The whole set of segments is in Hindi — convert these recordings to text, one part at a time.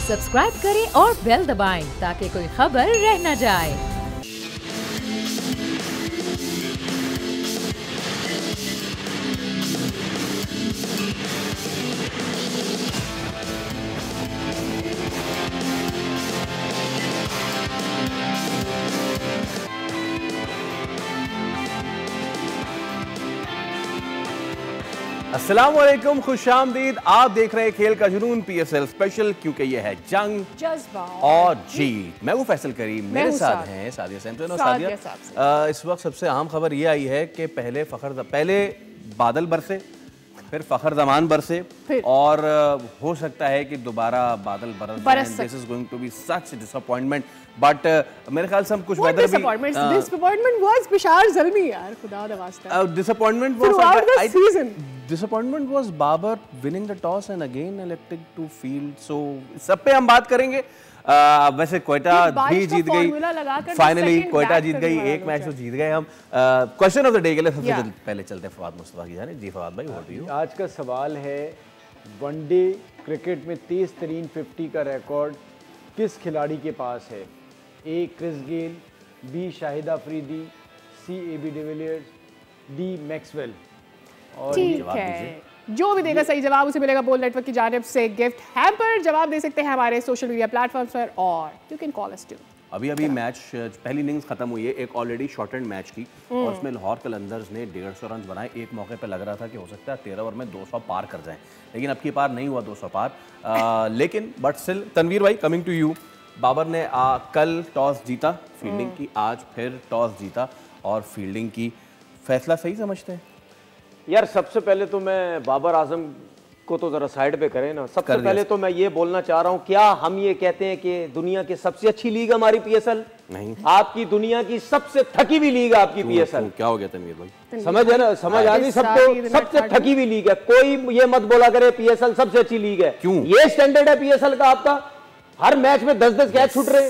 सब्सक्राइब करें और बेल दबाएं ताकि कोई खबर रह न जाए। अस्सलामुअलैकुम, खुशामदीद। आप देख रहे हैं खेल का जुनून PSL स्पेशल, क्योंकि ये है जंग, जज्बा और जीत। मैं हूं फैसल करीम, मेरे साथ हैं सादिया सैमसन। सादिया, इस वक्त सबसे अहम खबर ये आई है कि पहले बादल बरसे, फिर फखर जमान बरसे, और हो सकता है कि दोबारा बादल बरस। This is going to be such disappointment, but मेरे ख्याल से हम कुछ वेदर भी डिसअपॉइंटमेंट वाज बिशार ज़ल्मी यार, खुदा द वास्ता। Disappointment was Babar winning the toss and again elected to field. So सब पे हम बात करेंगे। वैसे कोयटा भी जीत गई, फाइनली कोयटा जीत गई, एक मैच तो जीत गए हम। क्वेश्चन ऑफ द डे के लिए सबसे पहले चलते हैं फवाद मुस्तफा की जाने। जी फवाद भाई, व्हाट डू यू? आज का सवाल है, वनडे क्रिकेट में तेज तरीन 50 का रिकॉर्ड किस खिलाड़ी के पास है? A Chris Gayle, B Shahid Afridi, C AB de Villiers, D Maxwell. और ठीक है, जो भी देगा सही जवाब उसे मिलेगा बोल नेटवर्क की जानिब से गिफ्ट हैम्पर। जवाब दे सकते हैं हमारे सोशल मीडिया प्लेटफॉर्म्स पर, और you can call us too. अभी मैच पहली इनिंग्स खत्म हुई है, एक ऑलरेडी शॉर्ट एंड मैच की, और उसमें लाहौर कलंदर्स ने 150 रन बनाए। एक मौके पे लग रहा था कि हो सकता है 13 ओवर में 200 पार कर जाएं, लेकिन अब की पार नहीं हुआ 200 पार। लेकिन बट स्टिल, तनवीर भाई, कमिंग टू यू। बाबर ने कल टॉस जीता, फील्डिंग की, आज फिर टॉस जीता और फील्डिंग की। फैसला सही समझते हैं यार? सबसे पहले तो मैं बाबर आजम को तो जरा साइड पे करें ना। सबसे पहले तो मैं ये बोलना चाह रहा हूँ, क्या हम ये कहते हैं कि दुनिया की सबसे अच्छी लीग हमारी PSL? नहीं, आपकी दुनिया की सबसे थकी हुई लीग है आपकी PSL। क्या हो गया तनवीर भाई? समझ है ना, समझ आ गई सबको? सबसे थकी हुई लीग है, कोई ये मत बोला करे PSL सबसे अच्छी लीग है। क्यों? ये स्टैंडर्ड है PSL का आपका। हर मैच में 10-10 कैच छूट रहे।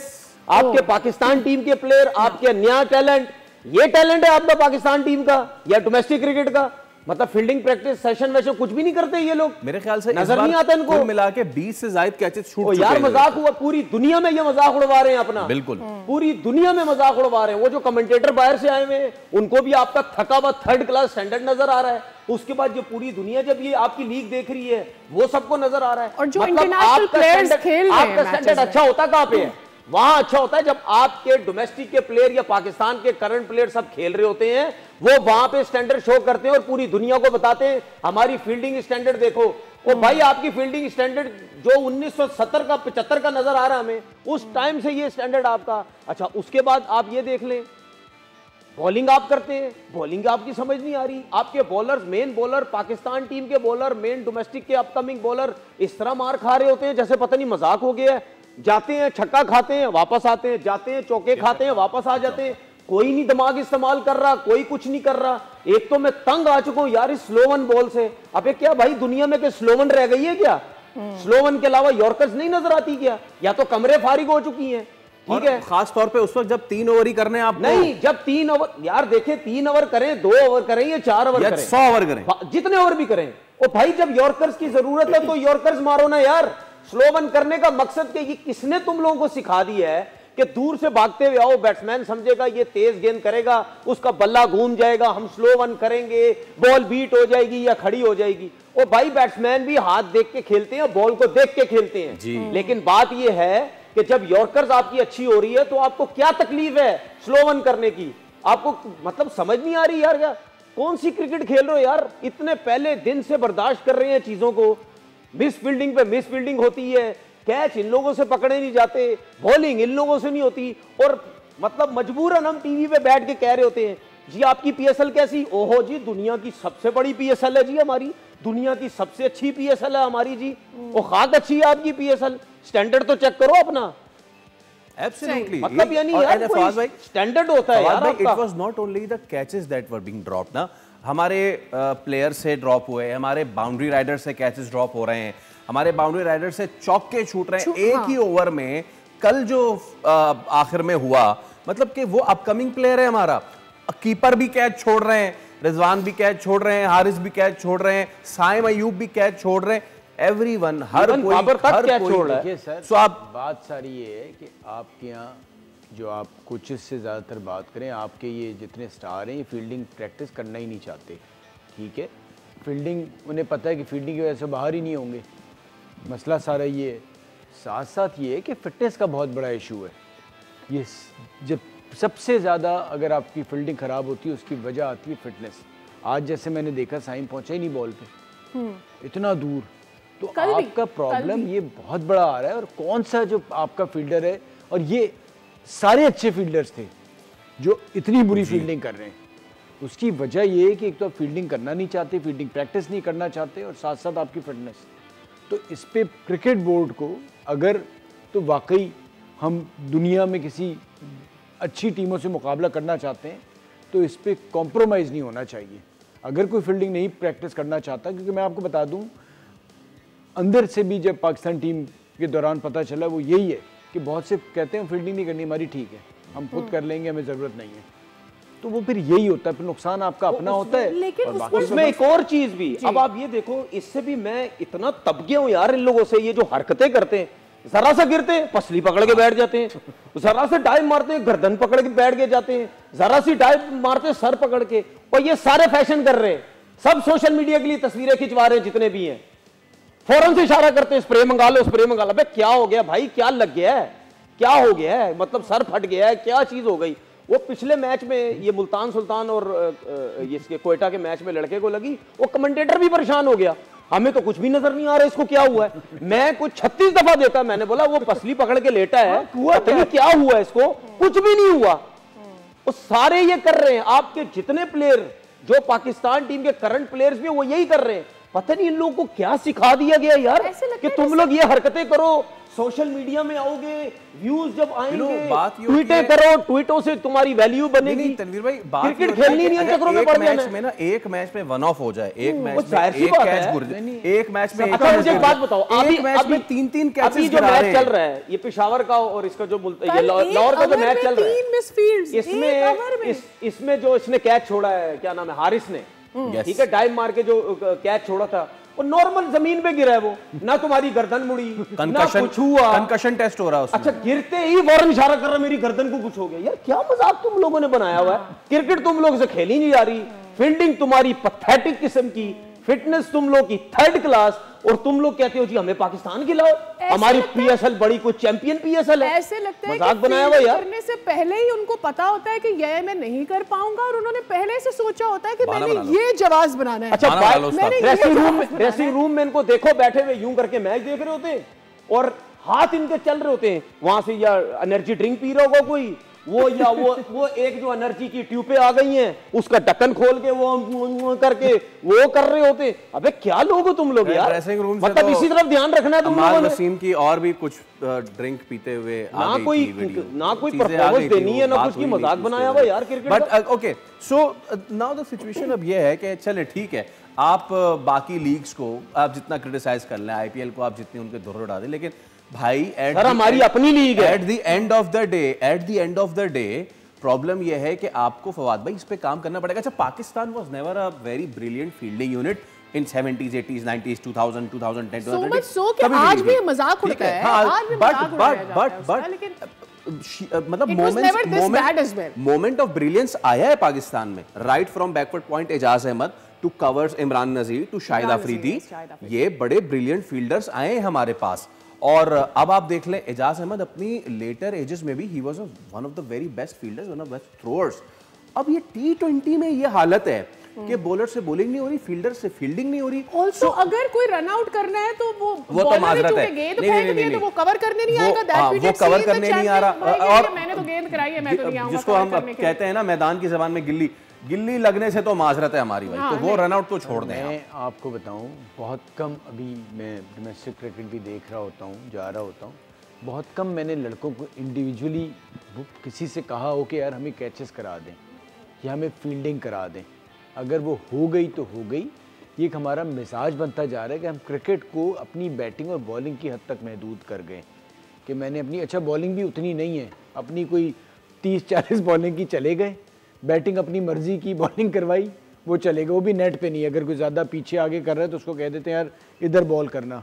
आपके पाकिस्तान टीम के प्लेयर, आपके नया टैलेंट, ये टैलेंट है आपका पाकिस्तान टीम का या डोमेस्टिक क्रिकेट का? मतलब फील्डिंग प्रैक्टिस सेशन वैसे कुछ भी नहीं करते ये लोग। मेरे ख्याल से नजर नहीं आता इनको। मिला के 20 से ज्यादा कैचेस छूट चुके हैं। यार मजाक हुआ, पूरी दुनिया में ये मजाक उड़वा रहे हैं अपना। बिल्कुल, पूरी दुनिया में मजाक उड़वा रहे हैं। वो जो कमेंटेटर बाहर से आए हुए उनको भी आपका थका हुआ थर्ड क्लास स्टैंडर्ड नजर आ रहा है। उसके बाद जो पूरी दुनिया जब ये आपकी लीग देख रही है, वो सबको नजर आ रहा है। और जो इंटरनेशनल प्लेयर्स खेल रहे हैं, आपका स्टैंडर्ड अच्छा होता कहां पे है? वहां अच्छा होता है जब आपके डोमेस्टिक के प्लेयर या पाकिस्तान के करंट प्लेयर सब खेल रहे होते हैं, वो वहां पे स्टैंडर्ड शो करते हैं और पूरी दुनिया को बताते हैं हमारी फील्डिंग स्टैंडर्ड देखो। ओ भाई, आपकी फील्डिंग स्टैंडर्ड जो 1970 का 75 का नजर आ रहा है हमें, उस टाइम से ये स्टैंडर्ड आपका। अच्छा, उसके बाद आप ये देख लें, बॉलिंग आप करते हैं, बॉलिंग आपकी समझ नहीं आ रही। आपके bowlers, main bowler, Pakistan team के बॉलर, मेन डोमेस्टिक के अपकमिंग बॉलर इस तरह मार खा रहे होते हैं जैसे पता नहीं मजाक हो गया है। जाते हैं छक्का खाते हैं, वापस आते हैं, जाते हैं चौके खाते हैं, वापस आ जाते हैं। कोई नहीं दिमाग इस्तेमाल कर रहा, कोई कुछ नहीं कर रहा। एक तो मैं तंग आ चुका हूं यार इस स्लोवन बॉल से। अबे क्या भाई, दुनिया में क्या स्लोवन रह गई है क्या? स्लोवन के अलावा यॉर्कर्स नहीं नजर आती क्या? या तो कमरे फारिग हो चुकी हैं। ठीक है, खास तौर पे उस वक्त जब 3 ओवर ही करने आप नहीं, जब 3 ओवर, यार देखें 3 ओवर करें, 2 ओवर करें या 4 ओवर करें, 100 ओवर करें, जितने ओवर भी करें। ओ भाई, जब यॉर्कर्स की जरूरत है तो यॉर्कर्स मारो ना यार। स्लोवन करने का मकसद के ये किसने तुम लोगों को सिखा दिया है कि दूर से भागते हुए आओ, बैट्समैन समझेगा ये तेज गेंद करेगा, उसका बल्ला घूम जाएगा, हम स्लोवन करेंगे, बॉल बीट हो जाएगी या खड़ी हो जाएगी। ओ भाई, बैट्समैन भी हाथ देख के खेलते हैं, बॉल को देख के खेलते हैं। लेकिन बात ये है कि जब यॉर्कर्स आपकी अच्छी हो रही है तो आपको क्या तकलीफ है स्लोवन करने की? आपको मतलब समझ नहीं आ रही यार, क्या कौन सी क्रिकेट खेल रहे हो यार? इतने पहले दिन से बर्दाश्त कर रहे हैं चीजों को। मिस फील्डिंग पे मिस फील्डिंग होती है, कैच इन लोगों से पकड़े नहीं जाते, बॉलिंग इन लोगों से नहीं होती, और मतलब मजबूरन हम टीवी पे बैठ के कह रहे होते हैं जी आपकी PSL कैसी? ओहो जी, दुनिया की सबसे बड़ी PSL है जी हमारी, दुनिया की सबसे अच्छी PSL है हमारी जी। ओ खाक अच्छी है आपकी PSL, स्टैंडर्ड तो चेक करो अपना। Absolutely. मतलब यानी यार कोई स्टैंडर्ड होता है यार आपका। It was not only the catches that were being dropped ना, हमारे प्लेयर से ड्रॉप हुए, हमारे बाउंड्री राइडर से कैचेस ड्रॉप हो रहे हैं, हमारे बाउंड्री राइडर से चौके छूट रहे हैं एक ही ओवर में। कल जो आखिर में हुआ, मतलब कि वो अपकमिंग प्लेयर है हमारा, कीपर भी कैच छोड़ रहे हैं, रिजवान भी कैच छोड़ रहे हैं, हारिस भी कैच छोड़ रहे हैं, साइम अयूब भी कैच छोड़ रहे हैं। एवरीवन, हर कोई, बाबर तक क्या छोड़ रहा है। देखिए सर, So आप बात सारी ये है कि आपके यहाँ जो आप कोचेस से ज़्यादातर बात करें, आपके ये जितने स्टार हैं ये फील्डिंग प्रैक्टिस करना ही नहीं चाहते, ठीक है। फील्डिंग उन्हें पता है कि फील्डिंग की वजह से बाहर ही नहीं होंगे, मसला सारा ये है। साथ साथ ये है कि फ़िटनेस का बहुत बड़ा इशू है। ये जब सबसे ज़्यादा अगर आपकी फील्डिंग ख़राब होती है उसकी वजह आती है फ़िटनेस। आज जैसे मैंने देखा साइम पहुंचा ही नहीं बॉल पे, इतना दूर, तो आपका प्रॉब्लम ये बहुत बड़ा आ रहा है। और कौन सा जो आपका फील्डर है, और ये सारे अच्छे फील्डर्स थे जो इतनी बुरी फील्डिंग कर रहे हैं, उसकी वजह ये है कि एक तो आप फील्डिंग करना नहीं चाहते, फील्डिंग प्रैक्टिस नहीं करना चाहते, और साथ साथ आपकी फिटनेस। तो इस पे क्रिकेट बोर्ड को अगर तो वाकई हम दुनिया में किसी अच्छी टीमों से मुकाबला करना चाहते हैं तो इस पे कॉम्प्रोमाइज़ नहीं होना चाहिए। अगर कोई फील्डिंग नहीं प्रैक्टिस करना चाहता, क्योंकि मैं आपको बता दूं अंदर से भी जब पाकिस्तान टीम के दौरान पता चला वो यही है कि बहुत से कहते हैं फील्डिंग नहीं करनी हमारी, ठीक है हम खुद कर लेंगे, हमें ज़रूरत नहीं है। तो वो फिर यही होता है, फिर नुकसान आपका अपना होता है। लेकिन उसमें एक और चीज भी, अब आप ये देखो, इससे भी मैं इतना तब गया हूं यार इन लोगों से, ये जो हरकतें करते हैं, जरा सा गिरते हैं पसली पकड़ के बैठ जाते हैं, जरा से डाइव मारते हैं गर्दन पकड़ के बैठ के जाते हैं, जरा सी डाइव मारते हैं सर पकड़ के, और ये सारे फैशन कर रहे हैं, सब सोशल मीडिया के लिए तस्वीरें खिंचवा रहे हैं जितने भी हैं, फौरन से इशारा करते हैं स्प्रे मंगा लो, स्प्रे मंगा लो। अबे क्या हो गया भाई, क्या लग गया है, क्या हो गया है, मतलब सर फट गया है, क्या चीज हो गई। वो पिछले मैच में ये मुल्तान सुल्तान और इसके कोयटा के मैच में लड़के को लगी, वो कमेंटेटर भी परेशान हो गया, हमें तो कुछ भी नजर नहीं आ रहा इसको क्या हुआ है। मैं कुछ 36 दफा देखा, मैंने बोला वो पसली पकड़ के लेटा है, पता नहीं क्या हुआ है इसको, कुछ भी नहीं हुआ। वो सारे ये कर रहे हैं, आपके जितने प्लेयर जो पाकिस्तान टीम के करंट प्लेयर्स भी वो यही कर रहे हैं। पता नहीं इन लोगों को क्या सिखा दिया गया यार कि तुम लोग ये हरकतें करो, सोशल मीडिया में आओगे, व्यूज जब आएंगे, ट्वीटें करो, ट्वीटों से तुम्हारी वैल्यू बनेगी। नहीं तनवीर भाई, बात क्रिकेट खेलनी नहीं है, चक्रों में पड़ जाना है। में ना एक मैच में वन ऑफ हो जाए, एक मैच में जाहिर सी एक बात कैच है। गुर जाए, एक मैच में अच्छा मुझे एक बात बताओ, एक मैच में 3-3 कैचेस अभी जो मैच चल रहा है, ये पेशावर का और इसका जो लाहौर का जो मैच चल रहा है, इसमें जो इसने कैच छोड़ा है, क्या नाम है, हारिस ने, ठीक है, डाइव मार के जो कैच छोड़ा था, वो नॉर्मल जमीन पे गिरा है, वो ना तुम्हारी गर्दन मुड़ी, ना कुछ हुआ, कंकशन टेस्ट हो रहा है उसमें। अच्छा गिरते ही फौरन इशारा कर रहा मेरी गर्दन को कुछ हो गया। यार क्या मजाक तुम लोगों ने बनाया हुआ है, क्रिकेट तुम लोग से खेली नहीं जा रही, फील्डिंग तुम्हारी पथेटिक किस्म की, फिटनेस तुम लोग की थर्ड क्लास, और तुम लोग कहते हो जी हमें पाकिस्तान खिलाओ, हमारी पीएसएल बड़ी कोई चैंपियन पीएसएल है। ऐसे लगता है मजाक कि बनाया हुआ यार, करने से पहले ही उनको पता होता है कि ये मैं नहीं कर पाऊंगा, और उन्होंने पहले से सोचा होता है कि मैंने ये जवाब बनाना है। अच्छा ड्रेसिंग रूम में इनको देखो बैठे हुए यूं करके मैच देख रहे होते हैं, और हाथ इनके चल रहे होते हैं, वहां से या एनर्जी ड्रिंक पी रहा होगा कोई, वो एक जो एनर्जी की ट्यूबें आ गई हैं, उसका ढक्कन खोल के वो करके वो कर रहे होते। अबे क्या लोग हो तुम लोग यार, मतलब तो इसी तरफ ध्यान रखना है तुम लोगों ने। वसीम की और भी कुछ ड्रिंक पीते हुए ना कोई परफॉर्मेंस देनी है, ना कुछ की मजाक बनाया हुआ यार cricket. But okay, so now the situation अब ये है कि चले ठीक है, आप बाकी लीग्स को आप जितना क्रिटिसाइज कर लें, आईपीएल को आप जितनी उनके धुर्र उड़ा दें, लेकिन भाई सर हमारी अपनी लीग है। At the end of the day problem यह है कि आपको फवाद भाई इस पे काम करना पड़ेगा। अच्छा, Pakistan was never a very brilliant fielding unit in 70s 80s 90s 2000 2010 2020 आज भी मजाक उड़ता है, आज भी मजाक उड़ाया जाता है, लेकिन मतलब मोमेंट ऑफ ब्रिलियंस आया है पाकिस्तान में, right from backward point Ejaz Ahmed to covers Imran Nazir to Shahid Afridi, ये बड़े ब्रिलियंट फील्डर्स आए हैं हमारे पास। और अब आप देख लें, एजाज अहमद अपनी लेटर एजेस में भी he was one of the very best fielders, one of the best throwers. अब ये T20 में ये हालत है कि बॉलर से बॉलिंग नहीं हो रही, फील्डर से फील्डिंग नहीं हो रही। ऑल्सो अगर कोई रन आउट करना है तो वो तो माजरत है, गेंद फेंक दी है तो वो कवर करने नहीं आएगा, वो कवर करने नहीं आ रहा। और मैंने तो गेंद कराई है, मैं तो नहीं आऊंगा, जिसको हम कहते हैं ना मैदान की जबान में गिल्ली लगने से तो माजरत है हमारी भाई, तो वो रन आउट तो छोड़ दें। मैं आपको बताऊं, बहुत कम, अभी मैं डोमेस्टिक क्रिकेट भी देख रहा होता हूं, जा रहा होता हूं, बहुत कम मैंने लड़कों को इंडिविजुअली किसी से कहा हो कि यार हमें कैचेस करा दें या हमें फील्डिंग करा दें। अगर वो हो गई तो हो गई। ये एक हमारा मिजाज बनता जा रहा है कि हम क्रिकेट को अपनी बैटिंग और बॉलिंग की हद तक महदूद कर गए, कि मैंने अपनी, अच्छा बॉलिंग भी उतनी नहीं है अपनी, कोई 30-40 बॉलिंग की चले गए, बैटिंग अपनी मर्जी की बॉलिंग करवाई वो चलेगा, वो भी नेट पे नहीं। अगर कोई ज़्यादा पीछे आगे कर रहा है तो उसको कह देते हैं यार इधर बॉल करना,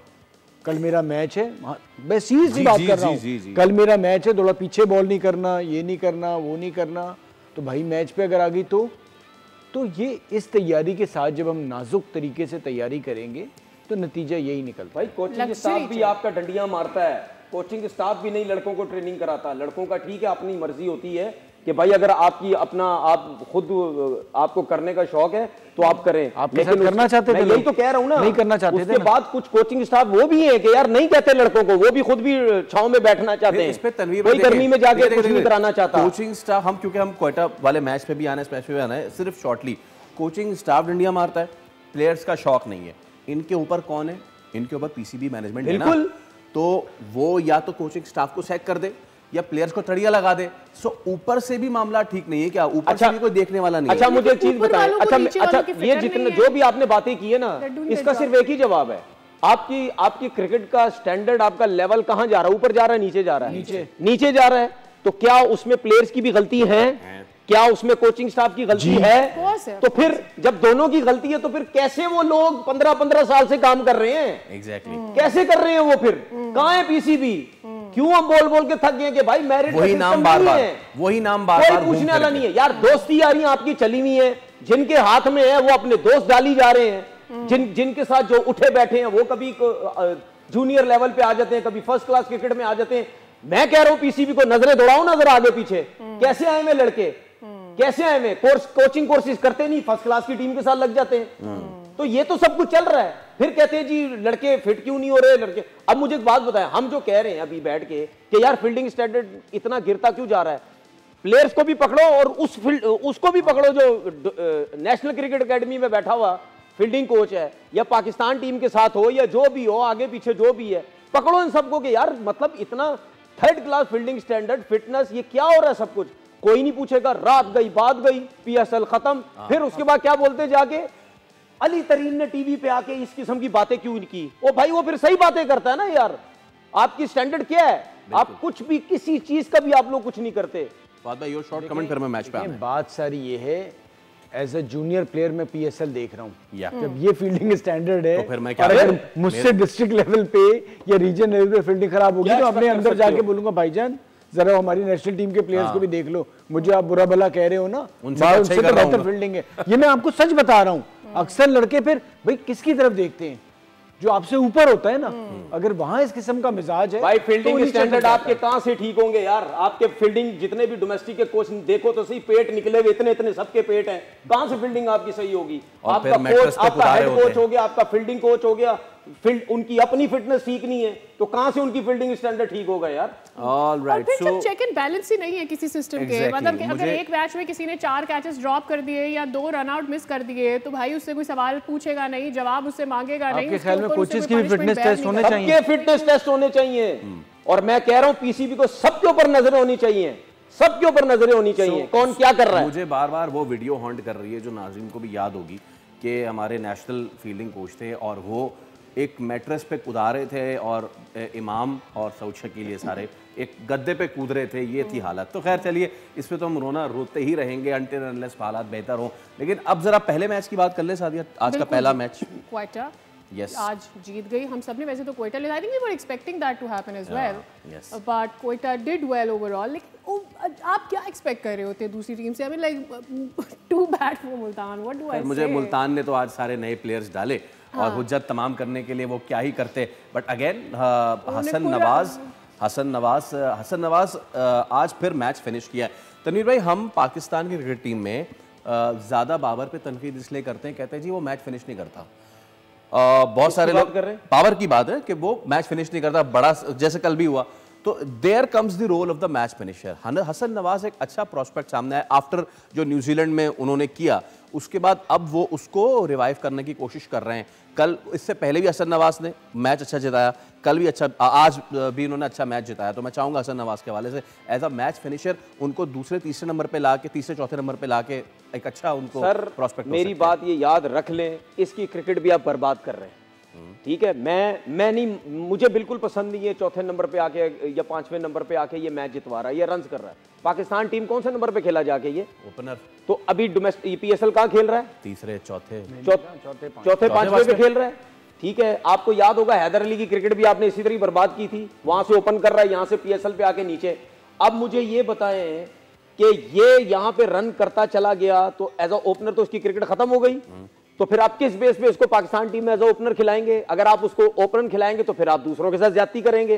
कल मेरा मैच है। मैं सीरियसली बात कर रहा हूँ, कल मेरा मैच है, थोड़ा पीछे बॉल नहीं करना, ये नहीं करना, वो नहीं करना। तो भाई मैच पे अगर आ गई तो ये इस तैयारी के साथ जब हम नाजुक तरीके से तैयारी करेंगे तो नतीजा यही निकलता। भाई कोचिंग स्टाफ भी आपका डंडियां मारता है, कोचिंग स्टाफ भी नहीं लड़कों को ट्रेनिंग कराता। लड़कों का ठीक है अपनी मर्जी होती है कि भाई अगर आपकी अपना आप खुद आपको करने का शौक है तो आप करें। आप लेकिन करना चाहते थे, यही तो कह रहा हूँ ना, नहीं करना चाहते थे। उसके बाद कुछ कोचिंग स्टाफ वो भी है कि यार नहीं कहते लड़कों को, वो भी खुद भी छांव में बैठना चाहते हैं, इस पे तनवीर कोई गर्मी में जाके कुछ नहीं कराना चाहता। कोचिंग स्टाफ हम क्योंकि हम क्वेटा वाले मैच पे भी आना है, मैच पे भी आना है, सिर्फ शॉर्टली कोचिंग स्टाफ डंडियां मारता है, प्लेयर्स का शौक नहीं है। इनके ऊपर कौन है? इनके ऊपर पीसीबी मैनेजमेंट है ना, तो वो या तो कोचिंग स्टाफ को सैक कर दे या प्लेयर्स को तड़िया लगा दे। सो ऊपर से भी मामला ठीक नहीं है क्या? ऊपर से भी कोई देखने वाला नहीं है। अच्छा मुझे एक चीज बताएं, अच्छा ये जितने जो भी आपने बातें की है ना, इसका सिर्फ एक ही जवाब है। आपकी क्रिकेट का स्टैंडर्ड, आपका लेवल कहां जा रहा है? ऊपर जा रहा है, नीचे जा रहा है? नीचे जा रहा है। तो क्या उसमें प्लेयर्स की भी गलती है? क्या उसमें कोचिंग स्टाफ की गलती है? तो फिर जब दोनों की गलती है तो फिर कैसे वो लोग 15-15 साल से काम कर रहे हैं? एग्जैक्टली कैसे कर रहे हैं वो? फिर कहां है पीसीबी? क्यों हम बोल बोल के थक गए कि भाई मेरिट वही नाम बार-बार, वही नाम बार-बार कोई पूछने वाला नहीं है यार। दोस्ती यारियां आपकी चली हुई है, जिनके हाथ में है वो अपने दोस्त डाली जा रहे हैं, जिनके साथ जो उठे बैठे हैं वो कभी जूनियर लेवल पे आ जाते हैं, कभी फर्स्ट क्लास क्रिकेट में आ जाते हैं। मैं कह रहा हूं पीसीबी को नजरें दौड़ाओ ना जरा आगे पीछे, कैसे आए हुए लड़के, कैसे आए हुए? कोचिंग कोर्सेज करते नहीं, फर्स्ट क्लास की टीम के साथ लग जाते हैं। तो ये तो सब कुछ चल रहा है, फिर कहते हैं जी लड़के फिट क्यों नहीं हो रहे लड़के। अब मुझे एक बात बताएं, हम जो कह रहे हैं अभी बैठ के कि यार फील्डिंग स्टैंडर्ड इतना गिरता क्यों जा रहा है? प्लेयर्स को भी पकड़ो और उसको भी पकड़ो जो नेशनल क्रिकेट एकेडमी में बैठा हुआ फील्डिंग कोच है, या पाकिस्तान टीम के साथ हो, या जो भी हो आगे पीछे जो भी है, पकड़ो इन सबको कि यार मतलब इतना third class fielding standard, fitness, ये क्या हो रहा है सब कुछ? कोई नहीं पूछेगा। रात गई बात गई, पीएसएल खत्म। फिर उसके बाद क्या बोलते जाके, अली तरीन ने टीवी पे आके इस किस्म की बातें क्यों की? ओ भाई वो फिर सही बातें करता है ना यार। आपकी स्टैंडर्ड क्या है? आप कुछ भी, किसी चीज का भी आप लोग कुछ नहीं करते। योर शॉर्ट कमेंट कर, मैं मैच पे बात सारी ये है, एज अ जूनियर प्लेयर मैं पीएसएल देख रहा हूँ, जब ये फील्डिंग स्टैंडर्ड है, तो फिर मैं क्या, अगर मुझसे डिस्ट्रिक्ट लेवल पे या रीजन लेवल पे फील्डिंग खराब होगी तो अपने अंदर जाके बोलूंगा भाईजान जरा हमारी नेशनल टीम के प्लेयर्स को भी देख लो, मुझे आप बुरा भला कह रहे हो ना, उनसे तो बेहतर फील्डिंग है। ये मैं आपको सच बता रहा हूँ। अक्सर लड़के फिर भाई किसकी तरफ देखते हैं? जो आपसे ऊपर होता है ना, अगर वहां इस किस्म का मिजाज है भाई फील्डिंग तो स्टैंडर्ड आपके कहां से ठीक होंगे यार? आपके फील्डिंग जितने भी डोमेस्टिक के कोच देखो तो सही, पेट निकले हुए इतने सबके पेट हैं, कहां से फील्डिंग आपकी सही होगी? आपका कोच, आपका हेड कोच हो गया, आपका फील्डिंग कोच हो गया, उनकी अपनी फिटनेस ठीक नहीं है तो कहां से उनकी फील्डिंग स्टैंडर्ड ठीक होगा यार? Alright, so check and balance ही नहीं है किसी सिस्टम के। मतलब अगर एक मैच में किसी ने 4 कैचेस ड्रॉप कर दिए या 2 रन आउट मिस कर दिए तो भाई उससे कोई सवाल पूछेगा नहीं, जवाब उससे मांगेगा नहीं। आपके ख्याल में कोचेस की भी फिटनेस टेस्ट होने चाहिए? सबके फिटनेस टेस्ट होने चाहिए। और मैं कह रहा हूं पीसीबी को सबके ऊपर नजरें होनी चाहिए, सबके ऊपर नजरें होनी चाहिए। कौन क्या कर रहा है? मुझे बार बार वो वीडियो हॉन्ट कर रही है जो नाज़रीन को भी याद होगी कि हमारे नेशनल फील्डिंग कोच थे और वो एक मैट्रेस पे कूदा रहे थे और इमाम और सऊद शकील ये सारे एक गद्दे पे कूद रहे थे, ये थी हालत। तो खैर चलिए, इस पे तो हम रोते ही रहेंगे अनटिल अनलेस हालात बेहतर हो। लेकिन अब जरा पहले मैच की बात कर ले सादिया, आज का पहला मैच क्वेटा Yes. आज जीत गई हम सबने। वैसे तो Quetta, I think we were expecting that to happen as well, but Quetta did well overall. लेकिन आप क्या एक्सपेक्ट कर रहे होते दूसरी टीम से? I mean like to bad for Multan, what do I say? मुझे मुल्तान ने तो आज सारे नए प्लेयर्स डाले और हुज्जत तमाम करने के लिए वो क्या ही करते। बट अगेन हसन नवाज आज फिर मैच फिनिश किया है। तनवीर भाई, हम पाकिस्तान की क्रिकेट टीम में ज़्यादा बाबर पे तनकीद इसलिए करते हैं, कहते हैं जी वो मैच फिनिश नहीं करता। बहुत सारे लोग कर रहे हैं, पावर की बात है कि वो मैच फिनिश नहीं करता, बड़ा जैसे कल भी हुआ। तो there comes the role of the match finisher. Hasan Nawaz एक अच्छा प्रोस्पेक्ट सामने आया आफ्टर जो न्यूजीलैंड में उन्होंने किया, उसके बाद अब वो उसको रिवाइव करने की कोशिश कर रहे हैं। कल, इससे पहले भी हसन नवाज ने मैच अच्छा जिताया, कल भी अच्छा, आज भी उन्होंने अच्छा मैच जिताया। तो मैं चाहूंगा हसन नवाज के हवाले से एज अ मैच फिनिशर उनको दूसरे तीसरे नंबर पे ला के, तीसरे चौथे नंबर पे ला के एक अच्छा उनको सर प्रोस्पेक्ट। मेरी बात ये याद रख लें, इसकी क्रिकेट भी आप बर्बाद कर रहे हैं। ठीक है, मैं नहीं, मुझे बिल्कुल पसंद नहीं है चौथे नंबर पे आके या 5वें नंबर पे आके ये मैच जितवा रहा है, ये रन्स कर रहा है। पाकिस्तान टीम कौन से नंबर पे खेला जाके ये ओपनर, तो अभी डोमेस्टिक PSL कहाँ खेल रहा है? तीसरे चौथे चौथे 5वें पे खेल रहा है। ठीक है, आपको याद होगा हैदर अली की क्रिकेट भी आपने इसी तरह बर्बाद की थी, वहां से ओपन कर रहा है, यहां से PSL पे आके नीचे। अब मुझे ये बताएं कि ये यहां पे रन करता चला गया तो एज अ ओपनर तो उसकी क्रिकेट खत्म हो गई, तो फिर आप किस बेस पे उसको पाकिस्तान टीम में एज अ ओपनर खिलाएंगे? अगर आप उसको ओपनर खिलाएंगे तो फिर आप दूसरों के साथ ज्यादती करेंगे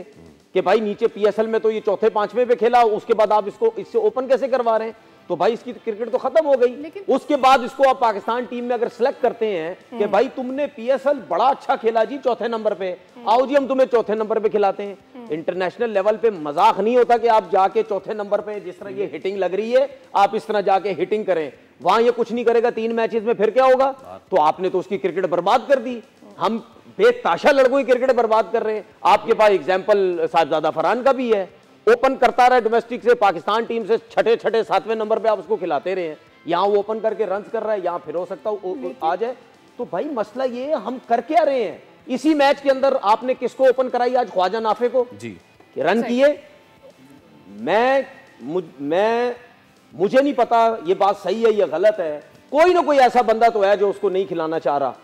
कि भाई नीचे PSL में तो ये चौथे 5वें पे खेला, उसके बाद आप इसको इससे ओपन कैसे करवा रहे हैं? तो भाई इसकी क्रिकेट तो खत्म हो गई। उसके बाद इसको आप पाकिस्तान टीम में अगर सिलेक्ट करते हैं कि भाई तुमने PSL बड़ा अच्छा खेला जी चौथे नंबर पे, आओ जी हम तुम्हें चौथे नंबर पे खिलाते हैं। इंटरनेशनल लेवल पे मजाक नहीं होता कि आप जाके चौथे नंबर पे, जिस तरह ये हिटिंग लग रही है, आप इस तरह जाके हिटिंग करें। वहां ये कुछ नहीं करेगा 3 मैचेस में, फिर क्या होगा? तो आपने तो उसकी क्रिकेट बर्बाद कर दी। हम बेताशा लड़कों की क्रिकेट बर्बाद कर रहे हैं। आपके पास एग्जाम्पल साहिबजादा फरहान का भी है, ओपन करता रहा डोमेस्टिक से, पाकिस्तान टीम से छठे 7वें नंबर पे आप उसको खिलाते रहे हैं, यहाँ वो ओपन करके रन कर रहा है, यहाँ फिर हो सकता आ जाए। तो भाई मसला ये हम कर क्या रहे हैं? इसी मैच के अंदर आपने किसको ओपन कराई आज? ख्वाजा नाफे को जी रन किए। मुझे नहीं पता ये बात सही है या गलत है, कोई ना कोई ऐसा बंदा तो है जो उसको नहीं खिलाना चाह रहा,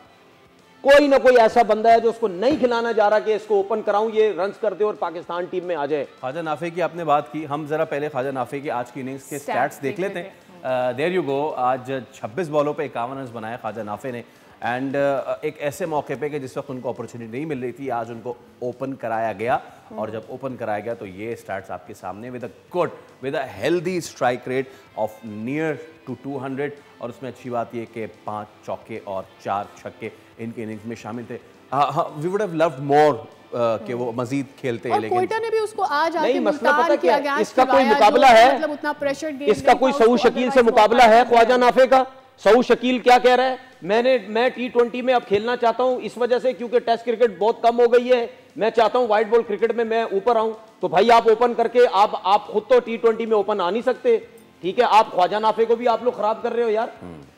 कोई ना कोई ऐसा बंदा है जो उसको नहीं खिलाना जा रहा कि इसको ओपन कराऊं, ये रन्स कर दे और पाकिस्तान टीम में आ जाए। ख्वाजा नाफे की आपने बात की, हम जरा पहले ख्वाजा नाफे की आज की इनिंग्स के स्टैट्स देख लेते हैं। देयर यू गो, आज 26 बॉलों पे 51 रन बनाए ख्वाजा नाफे ने, एंड एक ऐसे मौके पे कि जिस वक्त उनको अपॉर्चुनिटी नहीं मिल रही थी, आज उनको ओपन कराया गया, और जब ओपन कराया गया तो ये स्टैट्स आपके सामने, with a healthy strike rate of near to 200, और उसमें अच्छी बात ये कि 5 चौके और 4 छक्के इनके इनिंग्स में शामिल थे। वी वुड हैव लव्ड मोर कि वो मजीद खेलते हैं, लेकिन कोयटा ने भी उसको आज आके नहीं, मसला पता क्या है, इसका इसका कोई मुकाबला है, मतलब उतना प्रेशर गेम, इसका कोई सऊद शकील से मुकाबला है ख्वाजा नाफे का? सऊद शकील क्या कह रहा है? मैं T20 में अब खेलना चाहता हूं इस वजह से क्योंकि टेस्ट क्रिकेट बहुत कम हो गई है, मैं चाहता हूं व्हाइट बॉल क्रिकेट में मैं ऊपर आऊं। तो भाई आप ओपन करके आप खुद तो T20 में ओपन आ नहीं सकते, ठीक है, आप ख्वाजा नाफे को भी आप लोग खराब कर रहे हो यार।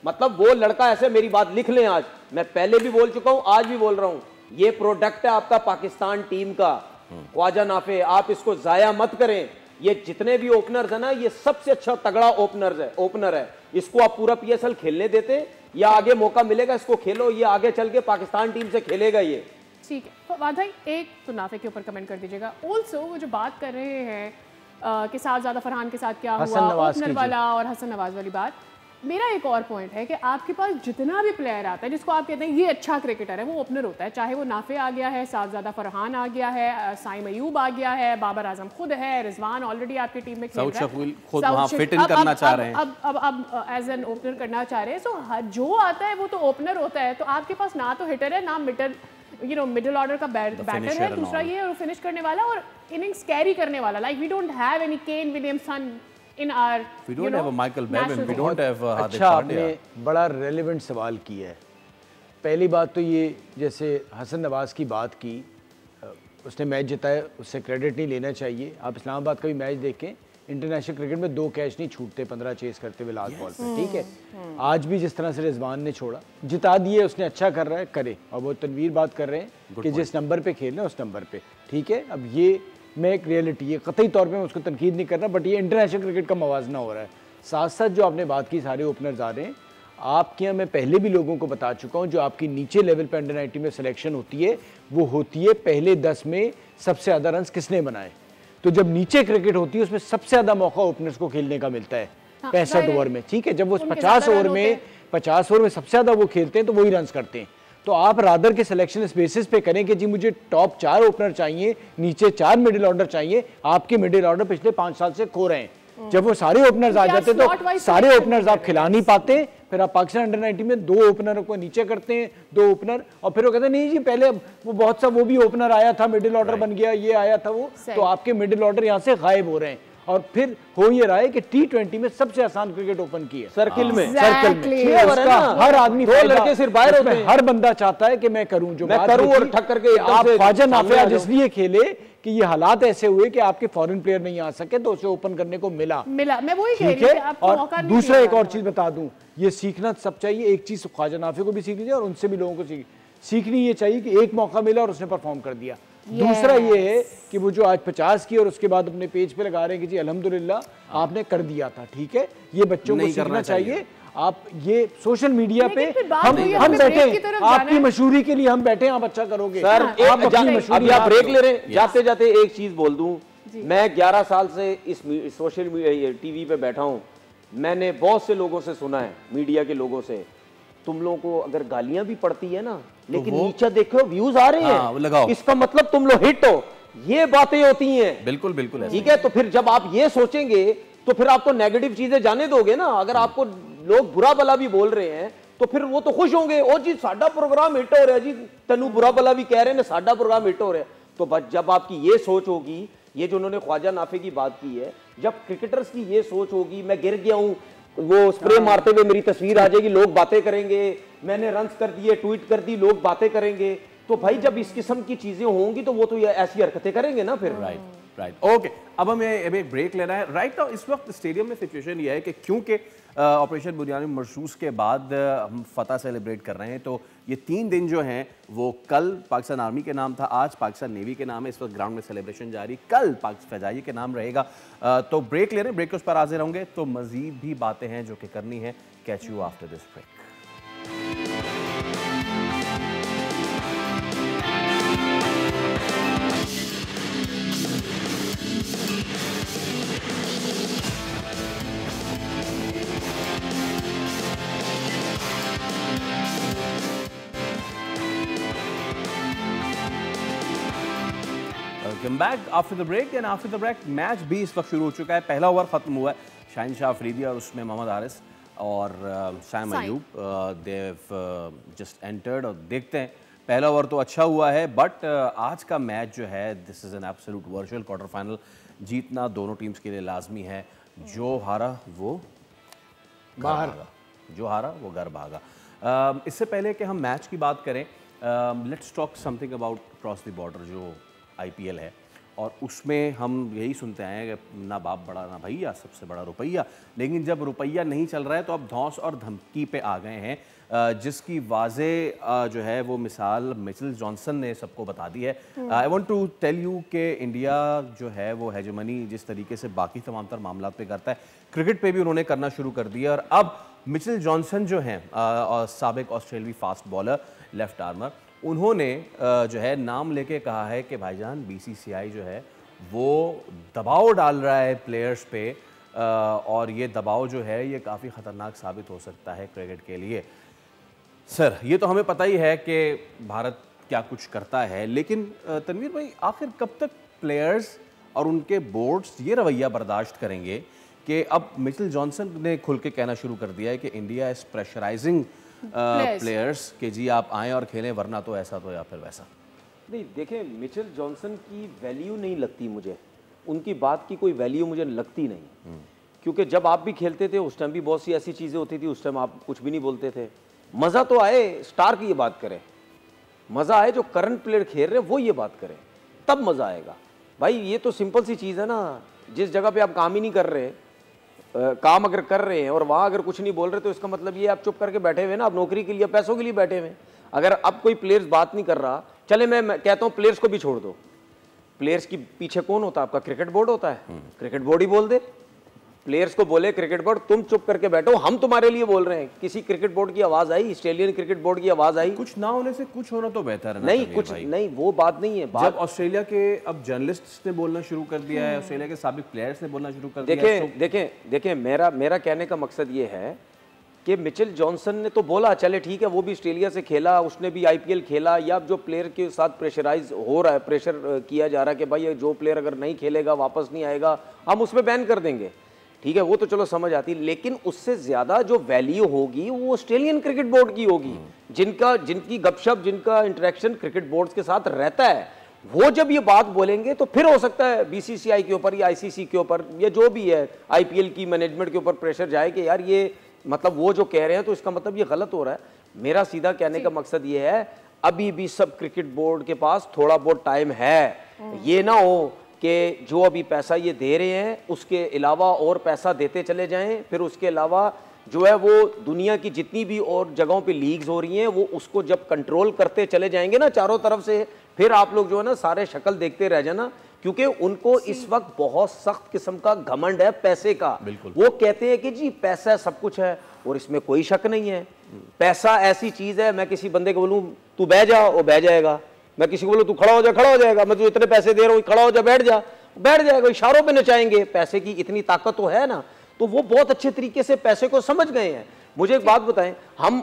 मतलब वो लड़का ऐसे, मेरी बात लिख लें, आज मैं पहले भी बोल चुका हूं, आज भी बोल रहा हूं, ये प्रोडक्ट है आपका पाकिस्तान टीम का। ख्वाजा नाफे, आप इसको जाया मत करें। ये जितने भी ओपनर्स है ना, ये सबसे अच्छा तगड़ा ओपनर है। इसको आप पूरा PSL खेलने देते या आगे मौका मिलेगा इसको खेलो, ये आगे चल के पाकिस्तान टीम से खेलेगा ये। ठीक है, तो वाद भाई एक तो नाफे के ऊपर कमेंट कर दीजिएगा। ऑल्सो वो जो बात कर रहे हैं कि साहिबजादा फरहान के साथ क्या हुआ, ओपनर वाला और हसन नवाज वाली बात, मेरा एक और पॉइंट है कि आपके पास जितना भी प्लेयर आता है जिसको आप कहते हैं ये अच्छा क्रिकेटर है, वो ओपनर होता है। चाहे वो नाफे आ गया है, साहिबजादा फरहान आ गया है, साइम अयूब आ गया है, बाबर आजम खुद है, रिजवान ऑलरेडी आपकी टीम में खेल रहा है, खुद वहां फिट इन करना चाह रहे हैं, अब एज एन ओपनर करना चाह रहे हैं। सो जो आता है वो तो ओपनर होता है। तो आपके पास ना तो हिटर है, ना मिडिल ऑर्डर का बैटर है, दूसरा ये फिनिश करने वाला और इनिंग्स कैरी करने वाला। Like we don't have any Kane Williamson in our, we don't have a Michael Bevan, we don't have Hardik अच्छा, Pandya। आपने बड़ा रेलेवेंट सवाल किया है। पहली बात तो ये, जैसे हसन नवाज की बात की, उसने मैच जिताया, उससे क्रेडिट नहीं लेना चाहिए। आप इस्लामाबाद का भी मैच देखें, इंटरनेशनल क्रिकेट में 2 कैच नहीं छूटते 15 चेस करते हुए लास्ट बॉल पे, ठीक है। आज भी जिस तरह से रिजवान ने छोड़ा, जिता दिए, उसने अच्छा कर रहा है, करे। और वो तनवीर बात कर रहे हैं कि जिस नंबर पे खेलना है उस नंबर पे, ठीक है। अब ये मैं एक रियलिटी है, कतई तौर पे मैं उसको तनकीद नहीं करना, बट ये इंटरनेशनल क्रिकेट का मवाजना हो रहा है। साथ साथ जो आपने बात की, सारे ओपनर्स आ रहे हैं आपके यहाँ। मैं पहले भी लोगों को बता चुका हूँ, जो आपकी नीचे लेवल पे अंडर 90 में सिलेक्शन होती है, वो होती है पहले 10 में सबसे ज़्यादा रन किसने बनाए। तो जब नीचे क्रिकेट होती है उसमें सबसे ज़्यादा मौका ओपनर्स को खेलने का मिलता है 65 ओवर में, ठीक है। जब वो 50 ओवर में सबसे ज़्यादा वो खेलते हैं तो वही रन करते हैं। तो आप रादर के सिलेक्शन इस बेसिस पे करें कि जी मुझे टॉप 4 ओपनर चाहिए, नीचे 4 मिडिल ऑर्डर चाहिए। आपके मिडिल ऑर्डर पिछले 5 साल से खो रहे हैं। जब वो सारे ओपनर्स आ जाते तो सारे ओपनर्स आप खिला नहीं पाते, फिर आप पाकिस्तान अंडर 90 में 2 ओपनरों को नीचे करते हैं, 2 ओपनर, और फिर वो कहते हैं नहीं जी पहले वो बहुत सा वो भी ओपनर आया था, मिडिल ऑर्डर बन गया, ये आया था वो, तो आपके मिडिल ऑर्डर यहाँ से गायब हो रहे हैं। और फिर हो ये रहा है कि T20 में सबसे आसान क्रिकेट ओपन की है, सर्किल में हर आदमी, लड़के सिर्फ बाहर होते हैं, हर बंदा चाहता है कि मैं करूं, जो मैं करूं और ठक करके। आप ख्वाजा नाफे आज इसलिए खेले कि ये हालात ऐसे हुए कि आपके फॉरेन प्लेयर नहीं आ सके तो उसे ओपन करने को मिला। मैं वही कह रही हूं। और दूसरा एक और चीज बता दूं, ये सीखना सब चाहिए। एक चीज ख्वाजा नाफे को भी सीखनी चाहिए और उनसे भी लोगों को सीखनी ये चाहिए कि एक मौका मिला और उसने परफॉर्म कर दिया। दूसरा ये है कि वो जो आज 50 की और उसके बाद अपने पेज पे लगा रहे हैं कि जी अल्हम्दुलिल्लाह आपने कर दिया था, ठीक है, ये बच्चों को सीखना चाहिए। आप ये सोशल मीडिया पे हम बैठे, आपकी मशहूरी के लिए हम बैठे, आप अच्छा करोगे सर। अभी आप ब्रेक ले रहे हैं, जाते जाते एक चीज बोल दूं, मैं 11 साल से इस सोशल मीडिया टीवी पे बैठा हूं, मैंने बहुत से लोगों से सुना है, मीडिया के लोगों से, तुम लोगों को अगर गालियां भी पड़ती है ना, लेकिन नीचे देखो व्यूज आ रहे हैं, इसका मतलब तुम लोग हिट हो। ये बातें होती हैं। बिल्कुल बिल्कुल, ठीक है। तो फिर जब आप ये सोचेंगे तो फिर आप तो नेगेटिव चीजें जाने दोगे ना। अगर आपको लोग बुरा भला भी बोल रहे हैं तो फिर वो तो खुश होंगे, ओ जी साडा प्रोग्राम हिट हो रहा है जी, तेनू बुरा भला भी कह रहे हैं, साडा प्रोग्राम हिट हो रहा है। तो बस जब आपकी ये सोच होगी, ये जो उन्होंने ख्वाजा नाफे की बात की है, जब क्रिकेटर्स की ये सोच होगी, मैं गिर गया हूं, वो स्प्रे मारते हुए मेरी तस्वीर आ जाएगी, लोग बातें करेंगे, मैंने रन्स कर दिए, ट्वीट कर दी, लोग बातें करेंगे, तो भाई जब इस किस्म की चीजें होंगी तो वो तो ये ऐसी हरकतें करेंगे ना फिर। राइट ओके, अब हमें एक ब्रेक लेना है। राइट नाउ इस वक्त स्टेडियम में सिचुएशन ये है कि क्योंकि ऑपरेशन बुनियादी मरसूस के बाद हम फतह सेलिब्रेट कर रहे हैं, तो ये 3 दिन जो हैं वो कल पाकिस्तान आर्मी के नाम था, आज पाकिस्तान नेवी के नाम है, इस वक्त ग्राउंड में सेलिब्रेशन जारी, कल पाकिस्तान फ़िज़ाइये के नाम रहेगा। तो ब्रेक ले रहे हैं, ब्रेक के उस पर हाजिर होंगे, तो मज़ीद भी बातें हैं जो कि करनी है। Catch you after this break. Welcome back after the break. And after the break match भी इस वक्त शुरू हो चुका है। पहला ओवर ख़त्म हुआ है, शाहिनशाह अफरीदी और उसमें मोहम्मद हारिस और साइम अयूब देव जस्ट एंटर्ड। और देखते हैं, पहला ओवर तो अच्छा हुआ है, बट आज का मैच जो है this is an absolute virtual quarter final. जीतना दोनों टीम्स के लिए लाजमी है, जो हारा वो बाहर, जो हारा वो घर भागा। इससे पहले कि हम मैच की बात करें, let's talk something about cross the border जो IPL है, और उसमें हम यही सुनते आए हैं कि ना बाप बड़ा ना भैया, सबसे बड़ा रुपया। लेकिन जब रुपया नहीं चल रहा है तो अब धौंस और धमकी पे आ गए हैं, जिसकी वाजे जो है वो मिसाल मिचेल जॉनसन ने सबको बता दी है। I want to tell you कि इंडिया जो है वो हेजेमनी जिस तरीके से बाकी तमाम तर मामला पे करता है, क्रिकेट पे भी उन्होंने करना शुरू कर दिया। और अब मिचेल जॉनसन जो हैं साबिक ऑस्ट्रेलियाई फास्ट बॉलर, लेफ्ट आर्मर, उन्होंने जो है नाम लेके कहा है कि भाईजान BCCI जो है वो दबाव डाल रहा है प्लेयर्स पे, और ये दबाव जो है ये काफ़ी ख़तरनाक साबित हो सकता है क्रिकेट के लिए। सर, ये तो हमें पता ही है कि भारत क्या कुछ करता है, लेकिन तनवीर भाई आखिर कब तक प्लेयर्स और उनके बोर्ड्स ये रवैया बर्दाश्त करेंगे कि अब मिचेल जॉनसन ने खुल के कहना शुरू कर दिया है कि इंडिया इज़ प्रेशराइजिंग प्लेयर्स के जी आप आएँ और खेलें, वरना तो ऐसा तो या फिर वैसा। नहीं, देखें, मिचेल जॉनसन की वैल्यू नहीं लगती मुझे, उनकी बात की कोई वैल्यू मुझे लगती नहीं, क्योंकि जब आप भी खेलते थे उस टाइम भी बहुत सी ऐसी चीज़ें होती थी, उस टाइम आप कुछ भी नहीं बोलते थे। मज़ा तो आए स्टार की ये बात करें, मज़ा आए जो करंट प्लेयर खेल रहे हैं वो ये बात करें, तब मज़ा आएगा। भाई ये तो सिंपल सी चीज़ है ना, जिस जगह पे आप काम ही नहीं कर रहे, काम अगर कर रहे हैं और वहाँ अगर कुछ नहीं बोल रहे, तो इसका मतलब ये आप चुप करके बैठे हुए ना, आप नौकरी के लिए पैसों के लिए बैठे हुए। अगर अब कोई प्लेयर्स बात नहीं कर रहा, चले मैं कहता हूँ प्लेयर्स को भी छोड़ दो, प्लेयर्स की पीछे कौन होता है? आपका क्रिकेट बोर्ड होता है, क्रिकेट बोर्ड ही बोल दे, प्लेयर्स को बोले क्रिकेट बोर्ड तुम चुप करके बैठो, हम तुम्हारे लिए बोल रहे हैं। किसी क्रिकेट बोर्ड की आवाज आई, ऑस्ट्रेलियन क्रिकेट बोर्ड की आवाज आई? कुछ ना होने से कुछ होना तो बेहतर है ना। नहीं, कुछ नहीं, वो बात नहीं है। जब ऑस्ट्रेलिया के अब जर्नलिस्ट ने बोलना शुरू कर दिया है, ऑस्ट्रेलिया के साबिक प्लेयर्स ने बोलना शुरू कर दिया है। देखें, मेरा कहने का मकसद ये है कि मिचेल जॉनसन ने तो बोला चले ठीक है, वो भी ऑस्ट्रेलिया से खेला, उसने भी IPL खेला, या जो प्लेयर के साथ प्रेशराइज हो रहा है, प्रेशर किया जा रहा है कि भाई जो प्लेयर अगर नहीं खेलेगा वापस नहीं आएगा, हम उसमें बैन कर देंगे, ठीक है, वो तो चलो समझ आती, लेकिन उससे ज्यादा जो वैल्यू होगी वो ऑस्ट्रेलियन क्रिकेट बोर्ड की होगी, जिनकी गपशप, जिनका इंटरेक्शन क्रिकेट बोर्ड के साथ रहता है। वो जब ये बात बोलेंगे तो फिर हो सकता है BCCI के ऊपर या ICC के ऊपर या जो भी है IPL की मैनेजमेंट के ऊपर प्रेशर जाए कि यार ये मतलब वो जो कह रहे हैं तो इसका मतलब ये गलत हो रहा है। मेरा सीधा कहने का मकसद ये है, अभी भी सब क्रिकेट बोर्ड के पास थोड़ा बहुत टाइम है। ये ना हो कि जो अभी पैसा ये दे रहे हैं उसके अलावा और पैसा देते चले जाएं, फिर उसके अलावा जो है वो दुनिया की जितनी भी और जगहों पे लीग्स हो रही हैं वो उसको जब कंट्रोल करते चले जाएंगे ना चारों तरफ से, फिर आप लोग जो है ना सारे शक्ल देखते रह जाना, क्योंकि उनको इस वक्त बहुत सख्त किस्म का घमंड है पैसे का। वो कहते हैं कि जी पैसा सब कुछ है, और इसमें कोई शक नहीं है। पैसा ऐसी चीज है, मैं किसी बंदे को बोलूं तू बह जा, वो बह जाएगा। मैं किसी को बोलूं तू खड़ा हो जा, खड़ा हो जाएगा। मैं तुझे इतने पैसे दे रहा हूं, खड़ा हो जा, बैठ जा, बैठ जाएगा। इशारों पे नचाएंगे। पैसे की इतनी ताकत तो है ना, तो वो बहुत अच्छे तरीके से पैसे को समझ गए हैं। मुझे एक बात बताएं, हम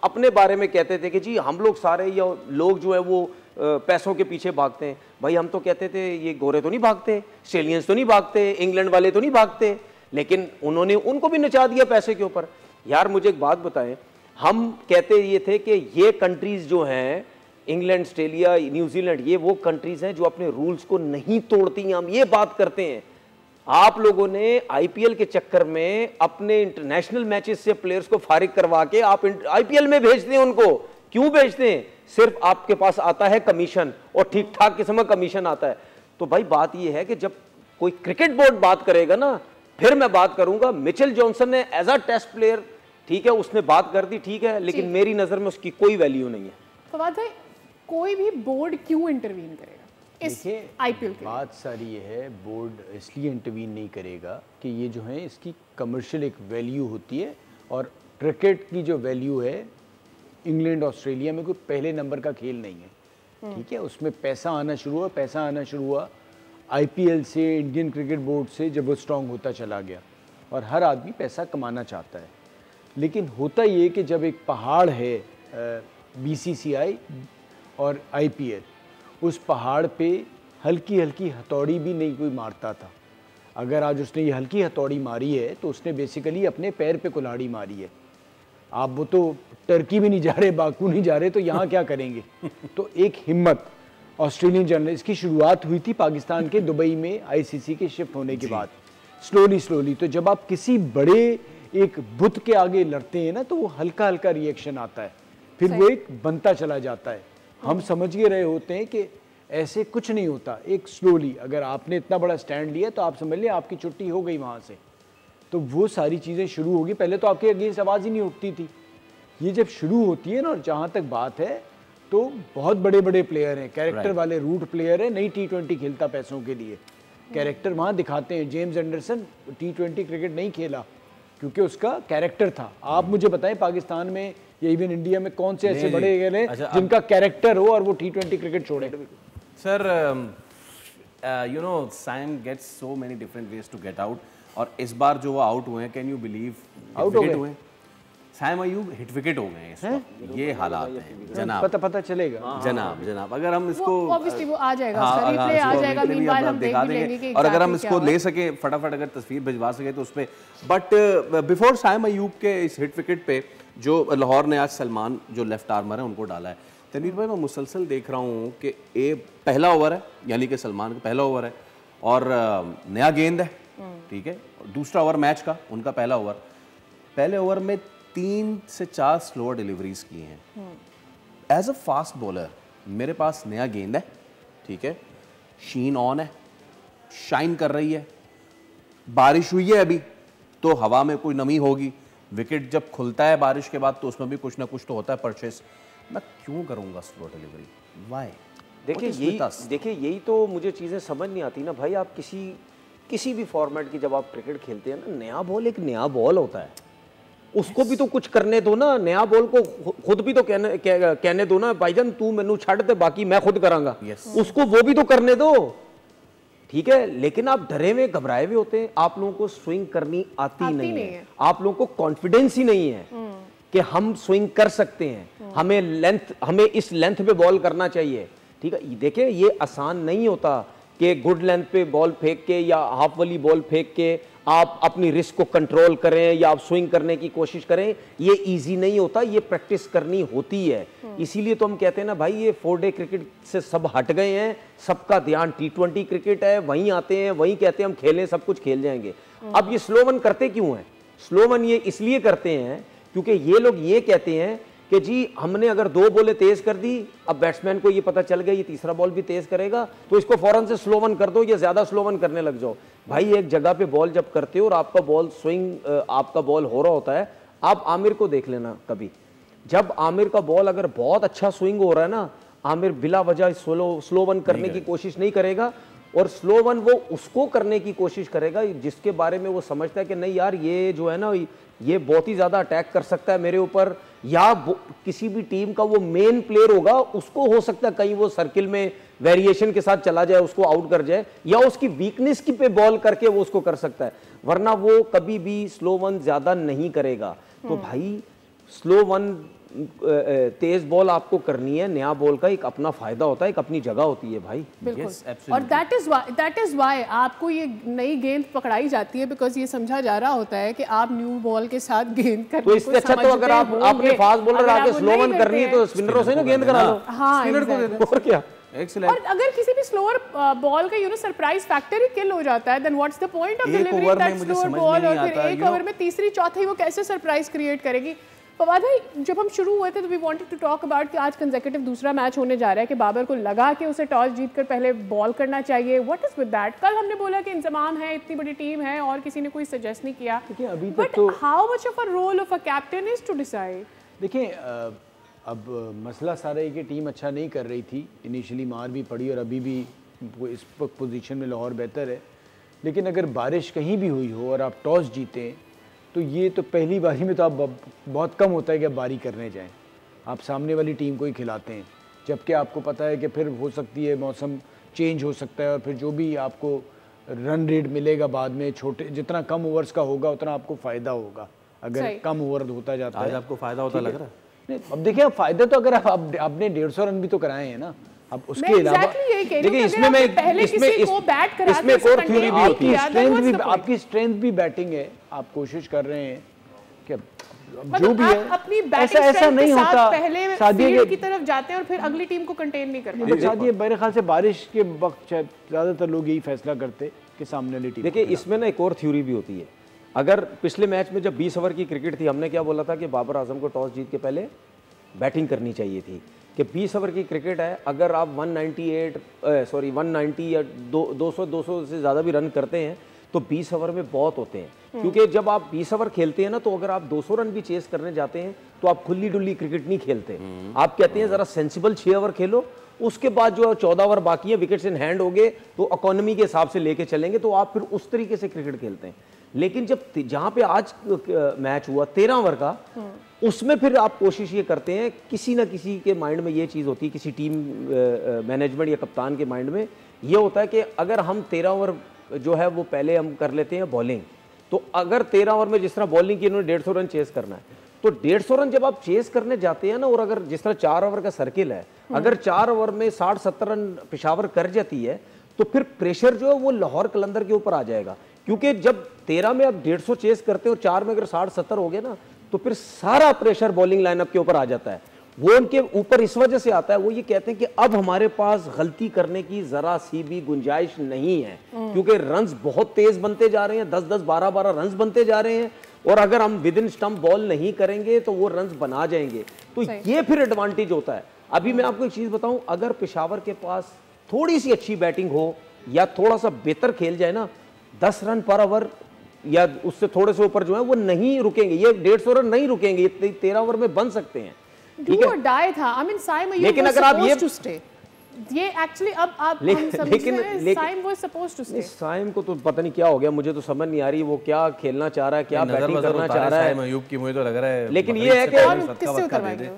अपने बारे में कहते थे कि जी हम लोग सारे या लोग जो है वो पैसों के पीछे भागते हैं। भाई हम तो कहते थे ये गोरे तो नहीं भागते, ऑस्ट्रेलियंस तो नहीं भागते, इंग्लैंड वाले तो नहीं भागते, लेकिन उन्होंने उनको भी नचा दिया पैसे के ऊपर। यार मुझे एक बात बताएं, हम कहते ये थे कि ये कंट्रीज जो हैं, इंग्लैंड, ऑस्ट्रेलिया, न्यूजीलैंड, ये वो कंट्रीज हैं जो अपने रूल्स को नहीं तोड़ती। हम ये बात करते हैं। आप लोगों ने आईपीएल के चक्कर में अपने इंटरनेशनल मैचेस से प्लेयर्स को फारिग करवा के आप आईपीएल में भेजते हैं उनको। क्यों भेजते हैं? सिर्फ आपके पास आता है कमीशन, और ठीक ठाक किस्म का कमीशन आता है। तो भाई बात यह है कि जब कोई क्रिकेट बोर्ड बात करेगा ना, फिर मैं बात करूंगा। मिचेल जॉनसन ने एज अ टेस्ट प्लेयर, ठीक है, उसने बात कर दी, ठीक है, लेकिन मेरी नजर में उसकी कोई वैल्यू नहीं है। फवाद भाई, कोई भी बोर्ड क्यों इंटरवीन करेगा इस आईपीएल के? बात सारी ये है, बोर्ड इसलिए इंटरवीन नहीं करेगा कि ये जो है इसकी कमर्शियल एक वैल्यू होती है, और क्रिकेट की जो वैल्यू है इंग्लैंड ऑस्ट्रेलिया में कोई पहले नंबर का खेल नहीं है। ठीक है, उसमें पैसा आना शुरू हुआ आईपीएल से, इंडियन क्रिकेट बोर्ड से, जब वो स्ट्रांग होता चला गया, और हर आदमी पैसा कमाना चाहता है। लेकिन होता ये कि जब एक पहाड़ है बीसीसीआई और आईपीएल, उस पहाड़ पे हल्की हल्की हथौड़ी भी नहीं कोई मारता था। अगर आज उसने ये हल्की हथौड़ी मारी है तो उसने बेसिकली अपने पैर पे कुल्हाड़ी मारी है। आप वो तो टर्की भी नहीं जा रहे, बाकू नहीं जा रहे, तो यहाँ क्या करेंगे? तो एक हिम्मत ऑस्ट्रेलियन जर्नलिस्ट की शुरुआत हुई थी पाकिस्तान के दुबई में आईसीसी के शिफ्ट होने के बाद, स्लोली। तो जब आप किसी बड़े एक बुत के आगे लड़ते हैं ना, तो वो हल्का हल्का रिएक्शन आता है, फिर वो एक बनता चला जाता है। हम समझ के रहे होते हैं कि ऐसे कुछ नहीं होता। एक स्लोली, अगर आपने इतना बड़ा स्टैंड लिया तो आप समझ लें आपकी छुट्टी हो गई वहाँ से। तो वो सारी चीज़ें शुरू होगी। पहले तो आपके अगेंस्ट आवाज़ ही नहीं उठती थी। ये जब शुरू होती है ना, और जहाँ तक बात है तो बहुत बड़े बड़े प्लेयर हैं, कैरेक्टर वाले रूट प्लेयर हैं। नहीं T20 खेलता पैसों के लिए, कैरेक्टर वहाँ दिखाते हैं। जेम्स एंडरसन T20 क्रिकेट नहीं खेला क्योंकि उसका कैरेक्टर था। आप मुझे बताएं पाकिस्तान में या इवन इंडिया में कौन से ऐसे बड़े गए जिनका कैरेक्टर हो और वो T20 क्रिकेट छोड़े? Sir you know Sam gets so many different ways to get out, और इस बार जो वो आउट हुए हैं, कैन यू बिलीव आउट हुए हैं? सैम अयूब हिट विकेट हो गए हैं। ये हालात हैं जनाब, पता चलेगा जनाब। अगर हम इसको ऑब्वियसली वो आ जाएगा, रिप्ले आ जाएगा, मीनवाइल हम देख भी लेंगे कि और अगर हम इसको ले सके फटाफट, अगर तस्वीर भिजवा सके तो उस पे। बट बिफोर सैम अयूब के इस हिट विकेट पे जो लाहौर ने आज सलमान जो लेफ्ट आर्मर है उनको डाला है, तनवीर भाई मैं मुसलसल देख रहा हूँ कि ये पहला ओवर है, यानी कि सलमान का पहला ओवर है, और नया गेंद है, ठीक है, दूसरा ओवर मैच का उनका पहला ओवर। पहले ओवर में 3 से 4 स्लोअर डिलीवरीज की हैं। एज अ फास्ट बॉलर मेरे पास नया गेंद है, ठीक है, शीन ऑन है, शाइन कर रही है, बारिश हुई है अभी तो हवा में कोई नमी होगी, विकेट जब खुलता है बारिश के बाद तो उसमें भी कुछ ना कुछ तो होता है परचेस। मैं क्यों करूंगा स्लो डिलीवरी? वाई? देखिए यही तो मुझे चीज़ें समझ नहीं आती ना भाई। आप किसी भी फॉर्मेट की जब आप क्रिकेट खेलते हैं ना, नया बॉल एक नया बॉल होता है, उसको भी तो कुछ करने दो ना। नया बॉल को खुद भी तो कहने दो ना, भाईजान तू मैनू छड़ दे, बाकी मैं खुद करांगा। उसको वो भी तो करने दो, ठीक है। लेकिन आप डरे हुए घबराए हुए होते हैं। आप लोगों को स्विंग करनी आती नहीं है। आप लोगों को कॉन्फिडेंस ही नहीं है कि हम स्विंग कर सकते हैं। हमें इस लेंथ पे बॉल करना चाहिए, ठीक है। देखिए ये आसान नहीं होता कि गुड लेंथ पे बॉल फेंक के या हाफ वाली बॉल फेंक के आप अपनी रिस्क को कंट्रोल करें या आप स्विंग करने की कोशिश करें। ये इजी नहीं होता, ये प्रैक्टिस करनी होती है। इसीलिए तो हम कहते हैं ना भाई, ये 4 डे क्रिकेट से सब हट गए हैं, सबका ध्यान T20 क्रिकेट है, वहीं आते हैं, वहीं कहते हैं हम खेलें, सब कुछ खेल जाएंगे। अब ये स्लो वन करते क्यों हैं? स्लो वन ये इसलिए करते हैं क्योंकि ये लोग ये कहते हैं कि जी हमने अगर 2 बॉलें तेज कर दी, अब बैट्समैन को ये पता चल गया ये तीसरा बॉल भी तेज करेगा, तो इसको फौरन से स्लो वन कर दो या ज्यादा स्लो वन करने लग जाओ। भाई एक जगह पे बॉल जब करते हो और आपका बॉल स्विंग आपका बॉल हो रहा होता है, आप आमिर को देख लेना कभी, जब आमिर का बॉल अगर बहुत अच्छा स्विंग हो रहा है ना, आमिर बिला वजह स्लो वन करने की कोशिश नहीं करेगा, और स्लो वन वो उसको करने की कोशिश करेगा जिसके बारे में वो समझता है कि नहीं यार ये जो है ना ये बहुत ही ज्यादा अटैक कर सकता है मेरे ऊपर, या किसी भी टीम का वो मेन प्लेयर होगा, उसको हो सकता है कहीं वो सर्किल में वेरिएशन के साथ चला जाए, उसको आउट कर जाए, या उसकी वीकनेस की पे बॉल करके वो उसको कर सकता है, वरना वो कभी भी स्लो वन ज्यादा नहीं करेगा। तो भाई स्लो वन तेज बॉल आपको करनी है, नया बॉल का एक अपना फायदा होता है, एक अपनी जगह होती है भाई। बिल्कुल। और दैट इज व्हाई आपको ये नई गेंद पकड़ाई जाती है, बिकॉज ये समझा जा रहा होता है कि आप न्यू बॉल के साथ गेंद करने तो इससे अच्छा तो अगर आप आपने फास्ट बॉलर आके स्लो वन करनी है तो स्पिनरों से ना गेंद करा लो, स्पिनर को दे दो और क्या। और अगर किसी भी स्लोअर बॉल का सरप्राइज फैक्टर ही किल हो जाता है, then what's the point of delivering that slower ball, और फिर एक ओवर में तीसरी चौथी वो कैसे सरप्राइज क्रिएट करेगी। फवाद भाई, जब हम शुरू हुए थे तो we wanted to talk about कि आज कंसेक्यूटिव दूसरा मैच होने जा रहा है, कि बाबर को लगा कि उसे टॉस जीतकर पहले बॉल करना चाहिए। What is with that? कल हमने बोला कि इंतजाम है, इतनी बड़ी टीम है, और किसी ने कोई सजेस्ट नहीं किया, but how much of a role of a captain is to decide? देखिए अब मसला सारा है कि टीम अच्छा नहीं कर रही थी, इनिशियली मार भी पड़ी और अभी भी इस पोजीशन में लाहौर बेहतर है, लेकिन अगर बारिश कहीं भी हुई हो और आप टॉस जीतें तो ये तो पहली बारी में तो आप बहुत कम होता है कि आप बारी करने जाएं, आप सामने वाली टीम को ही खिलाते हैं, जबकि आपको पता है कि फिर हो सकती है मौसम चेंज हो सकता है, और फिर जो भी आपको रन रेट मिलेगा बाद में, छोटे जितना कम ओवर्स का होगा उतना आपको फ़ायदा होगा, अगर कम ओवर होता जाता है आपको फ़ायदा होता लग रहा है। नहीं, अब देखिए फ़ायदा तो अगर आपने 150 रन भी तो कराए हैं ना, अब उसके अलावा देखिए इसमें मैं इसमें एक और थ्योरी भी होती है, आपकी स्ट्रेंथ भी बैटिंग है, आप कोशिश कर रहे हैं कि जो भी है अपनी ऐसा नहीं होता, पहले फील्ड की तरफ जाते हैं और फिर अगली टीम को कंटेन नहीं कर पाते। शायद ये मेरे ख्याल से बारिश के वक्त शायद ज्यादातर लोग यही फैसला करते कि सामने वाली टीम। देखिए इसमें ना एक और थ्योरी भी होती है, अगर पिछले मैच में जब 20 ओवर की क्रिकेट थी, हमने क्या बोला था कि बाबर आजम को टॉस जीत के पहले बैटिंग करनी चाहिए थी, कि 20 ओवर की क्रिकेट है, अगर आप 190 या 200 से ज़्यादा भी रन करते हैं तो 20 ओवर में बहुत होते हैं, क्योंकि जब आप 20 ओवर खेलते हैं ना, तो अगर आप 200 रन भी चेस करने जाते हैं तो आप खुली डुल्ली क्रिकेट नहीं खेलते, आप कहते हैं ज़रा सेंसिबल 6 ओवर खेलो, उसके बाद जो 14 ओवर बाकी है, विकेट्स इन हैंड हो गए तो इकोनॉमी के हिसाब से लेके चलेंगे, तो आप फिर उस तरीके से क्रिकेट खेलते हैं। लेकिन जब जहाँ पे आज मैच हुआ 13 ओवर का, उसमें फिर आप कोशिश ये करते हैं, किसी ना किसी के माइंड में ये चीज़ होती है, किसी टीम मैनेजमेंट या कप्तान के माइंड में ये होता है कि अगर हम 13 ओवर जो है वो पहले हम कर लेते हैं बॉलिंग, तो अगर 13 ओवर में जिस तरह बॉलिंग की इन्होंने 150 रन चेस करना है, तो 150 रन जब आप चेस करने जाते हैं ना, और अगर जिस तरह 4 ओवर का सर्किल है, अगर 4 ओवर में 60-70 रन पेशावर कर जाती है, तो फिर प्रेशर जो है वो लाहौर कलंदर के ऊपर आ जाएगा, क्योंकि जब 13 में आप 150 चेस करते हो, 4 में अगर 60-70 हो गए ना, तो फिर सारा प्रेशर बॉलिंग लाइनअप के ऊपर आ जाता है। वो उनके ऊपर इस वजह से आता है, वो ये कहते हैं कि अब हमारे पास गलती करने की जरा सी भी गुंजाइश नहीं है, क्योंकि रन्स बहुत तेज बनते जा रहे हैं, 10-10, 12-12 रन्स बनते जा रहे हैं, और अगर हम विद इन स्टंप बॉल नहीं करेंगे तो वो रन्स बना जाएंगे, तो ये फिर एडवांटेज होता है। अभी मैं आपको एक चीज बताऊं, अगर पेशावर के पास थोड़ी सी अच्छी बैटिंग हो या थोड़ा सा बेहतर खेल जाए ना, 10 रन पर ओवर या उससे थोड़े से ऊपर जो है वो नहीं रुकेंगे, ये 150 रन नहीं रुकेंगे, ये 13 ओवर में बन सकते हैं, ठीक है। डाई था, I mean, लेकिन अगर आप ये एक्चुअली अब आप साइम वो सपोज्ड टू स्टे, साइम को तो पता नहीं क्या हो गया, मुझे तो समझ नहीं आ रही वो क्या खेलना चाह रहा है, क्या बैटिंग करना चाह रहा है, अयूब की मुझे तो लग रहा है, लेकिन ये है कि किससे उतरवाएंगे,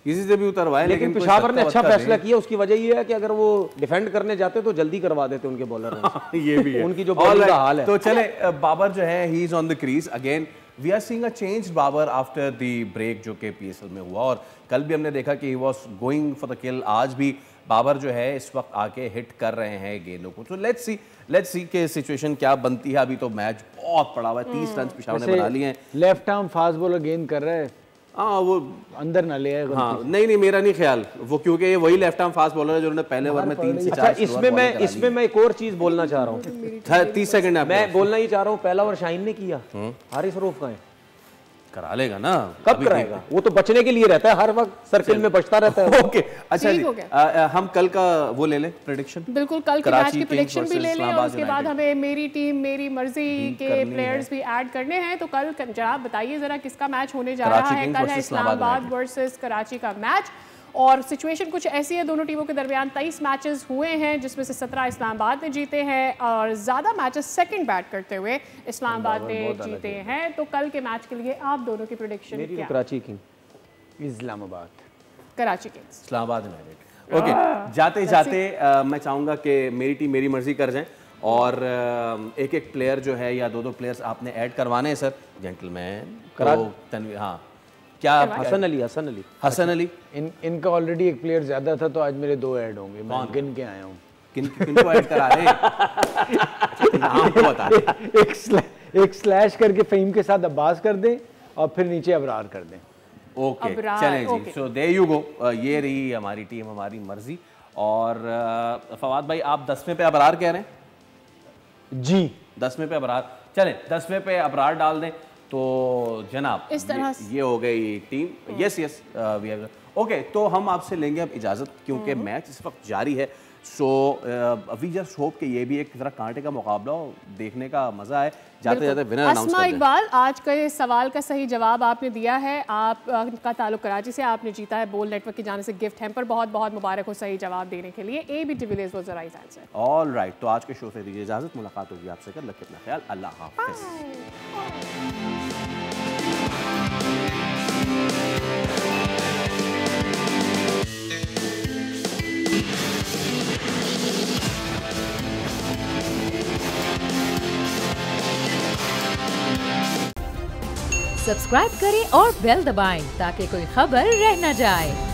किसी से भी उतरवाए, लेकिन पेशावर ने अच्छा फैसला किया, उसकी वजह ये है कि अगर वो डिफेंड करने जाते तो जल्दी करवा देते उनके बॉलर, ये भी है उनकी जो बॉलिंग का हाल है। तो चले, बाबर जो है he is on the crease again, we are seeing a change Babar after the break जो कि पीएसएल में हुआ, और कल भी हमने देखा कि he was going for the किल, आज भी बाबर जो है इस वक्त आके हिट कर रहे हैं गेंदों को। तो लेट्स सी के सिचुएशन क्या बनती है। अभी तो मैच बहुत पड़ा हुआ है, 30 रन पेशावर ने बना लिए हैं। लेफ्ट आर्म फास्ट बॉलर गेंद कर रहा है, हाँ वो अंदर ना ले आए। हाँ नहीं मेरा नहीं ख्याल वो, क्योंकि ये वही लेफ्ट आर्म फास्ट बॉलर है जिन्होंने पहले ओवर में 3 से 4। इसमें मैं एक और चीज बोलना चाह रहा हूँ, 30 सेकंड मैं बोलना ही चाह रहा हूँ, पहला ओवर शाहीन ने किया, हारिस रऊफ करा लेगा ना। कब कराएगा? वो तो बचने के लिए रहता है, हर वक्त सर्किल में बचता रहता है। ओके अच्छा जी, हम कल का वो ले लें प्रेडिक्शन। बिल्कुल, कल के मैच की प्रेडिक्शन भी ले लें और उसके बाद हमें मेरी टीम मेरी मर्जी के प्लेयर्स भी ऐड करने हैं। तो कल जनाब बताइए जरा किसका मैच होने जा रहा है। कल है इस्लामाबाद वर्सेस कराची का मैच और सिचुएशन कुछ ऐसी है, दोनों टीमों के दरमियान 23 मैचेस हुए हैं जिसमें से 17 इस्लामाबाद ने जीते हैं और ज़्यादा मैचेस सेकंड बैट करते हुए इस्लामाबाद ने जीते हैं। तो कल के मैच के लिए आप दोनों की प्रेडिक्शन क्या? Karachi king, Islamabad, Karachi Kings, Islamabad United. Okay, जाते जाते मैं चाहूँगा कि मेरी टीम मेरी मर्जी कर जाएं और एक एक प्लेयर जो है या दो प्लेयर्स आपने ऐड करवाने हैं सर जेंटलमैन। तनवीर, हाँ क्या? हसन अली। इनका ऑलरेडी एक प्लेयर ज्यादा था तो आज मेरे 2 ऐड होंगे। मैं गिन के आया हूँ। किनको ऐड करा रहे? नाम तो बता रहे। एक स्लैश करके फ़हीम के साथ अब्बास कर दें और फिर नीचे अबरार कर दें। ओके चलें जी, सो देयर यू गो। ये रही हमारी टीम, हमारी मर्जी। और फवाद भाई आप 10वें पे अबरार कह रहे हैं जी? 10वें पे अबरार, चलें 10वें पे अबरार डाल दें। तो जनाब इस तरह ये हो गई team. Yes we have. Okay, तो हम आपसे लेंगे अब इजाज़त क्योंकि मैच इस वक्त जारी है। सो वी जस्ट होप कि ये भी एक जरा कांटे का मुकाबला हो, देखने का मजा आए। जाते जाते विनर अनाउंस कर दें। अस्मा इकबाल, आज के सवाल का सही जवाब आपने दिया है। आपका ताल्लुक कराची से, आपने जीता है बोल नेटवर्क की जाने से गिफ्ट हैम्पर। बहुत बहुत मुबारक हो सही जवाब देने के लिए। A B de Villiers was the right answer. All right, तो आज के शो से दीजिए इजाजत। मुलाकात होगी आपसे, कर रखिए अपना ख्याल। अल्लाह हाफिज़। सब्सक्राइब करें और बेल दबाएं ताकि कोई खबर रह न जाए।